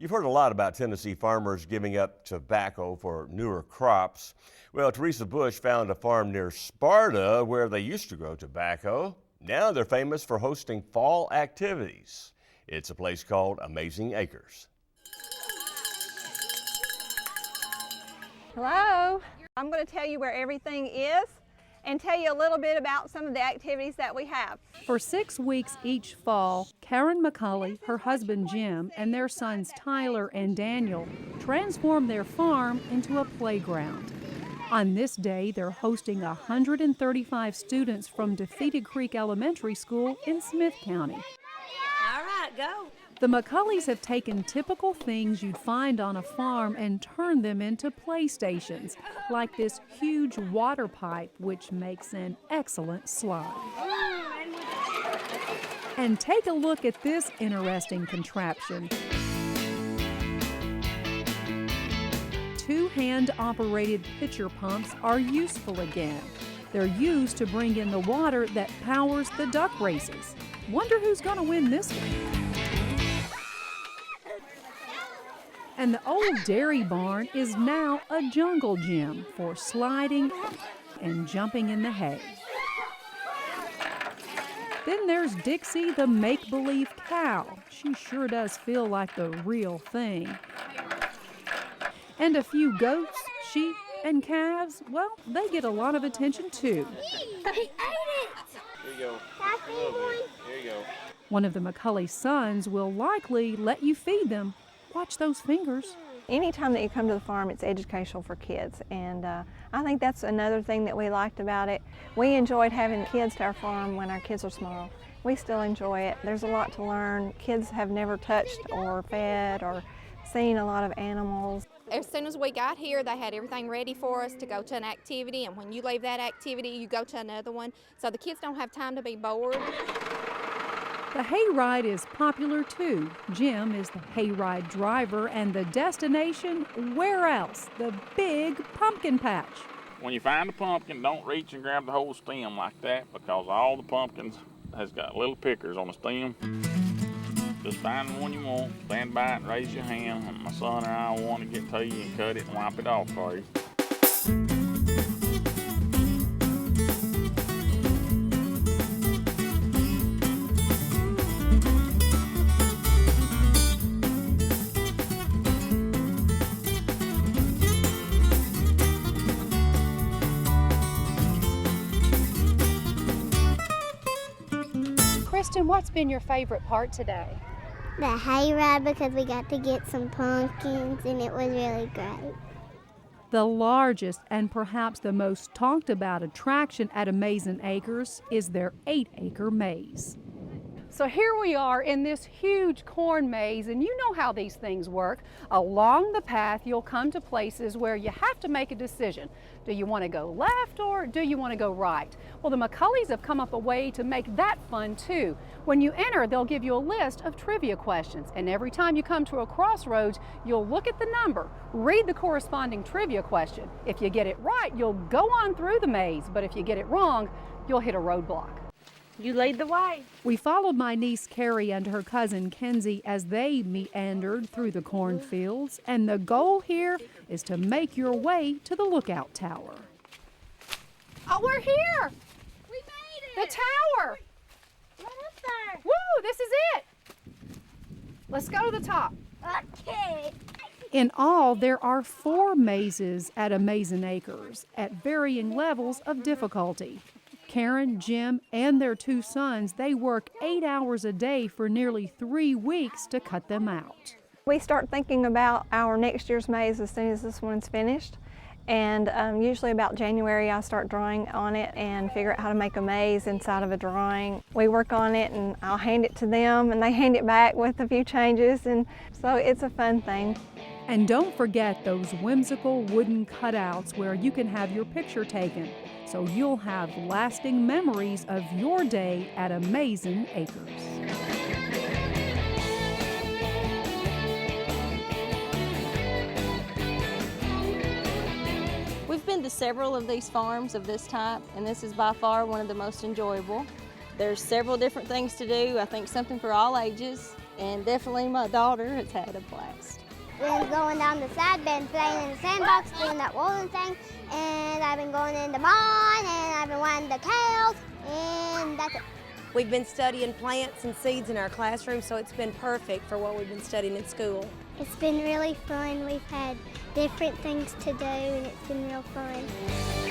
You've heard a lot about Tennessee farmers giving up tobacco for newer crops. Well, Teresa Bush found a farm near Sparta where they used to grow tobacco. Now they're famous for hosting fall activities. It's a place called Amazin Acres. Hello. I'm going to tell you where everything is and tell you a little bit about some of the activities that we have. For 6 weeks each fall, Karen McCulley, her husband Jim, and their sons Tyler and Daniel transform their farm into a playground. On this day, they're hosting 135 students from Defeated Creek Elementary School in Smith County. All right, go. The McCulleys have taken typical things you'd find on a farm and turned them into playstations, like this huge water pipe, which makes an excellent slide. And take a look at this interesting contraption. 2 hand-operated pitcher pumps are useful again. They're used to bring in the water that powers the duck races. Wonder who's going to win this one. And the old dairy barn is now a jungle gym for sliding and jumping in the hay. Then there's Dixie, the make-believe cow. She sure does feel like the real thing. And a few goats, sheep, and calves, well, they get a lot of attention too. He ate it! Here you go. Here you go. One of the McCulley sons will likely let you feed them. Watch those fingers. Anytime that you come to the farm, it's educational for kids, and I think that's another thing that we liked about it. We enjoyed having kids to our farm when our kids were small. We still enjoy it. There's a lot to learn. Kids have never touched or fed or seen a lot of animals. As soon as we got here, they had everything ready for us to go to an activity, and when you leave that activity, you go to another one, so the kids don't have time to be bored. The hayride is popular too. Jim is the hayride driver, and the destination, where else? The big pumpkin patch. When you find a pumpkin, don't reach and grab the whole stem like that, because all the pumpkins has got little pickers on the stem. Just find the one you want, stand by it and raise your hand, and my son or I want to get to you and cut it and wipe it off for you. Kristen, what's been your favorite part today? The hayride, because we got to get some pumpkins and it was really great. The largest and perhaps the most talked about attraction at Amazin Acres is their 8-acre maze. So here we are in this huge corn maze, and you know how these things work. Along the path, you'll come to places where you have to make a decision. Do you want to go left or do you want to go right? Well, the McCulleys have come up a way to make that fun too. When you enter, they'll give you a list of trivia questions, and every time you come to a crossroads, you'll look at the number, read the corresponding trivia question. If you get it right, you'll go on through the maze, but if you get it wrong, you'll hit a roadblock. You lead the way. We followed my niece Carrie and her cousin Kenzie as they meandered through the cornfields, and the goal here is to make your way to the lookout tower. Oh, we're here! We made it! The tower! Right up there. Woo, this is it! Let's go to the top. Okay. In all, there are 4 mazes at Amazin Acres at varying levels of difficulty. Karen, Jim, and their 2 sons, they work 8 hours a day for nearly 3 weeks to cut them out. We start thinking about our next year's maze as soon as this one's finished. And usually about January, I start drawing on it and figure out how to make a maze inside of a drawing. We work on it and I'll hand it to them and they hand it back with a few changes, and so it's a fun thing. And don't forget those whimsical wooden cutouts where you can have your picture taken, so you'll have lasting memories of your day at Amazin Acres. We've been to several of these farms of this type, and this is by far one of the most enjoyable. There's several different things to do. I think something for all ages, and definitely my daughter has had a blast. Been going down the side, been playing in the sandbox, doing that rolling thing, and I've been going in the barn, and I've been watching the cows, and that's it. We've been studying plants and seeds in our classroom, so it's been perfect for what we've been studying in school. It's been really fun. We've had different things to do, and it's been real fun.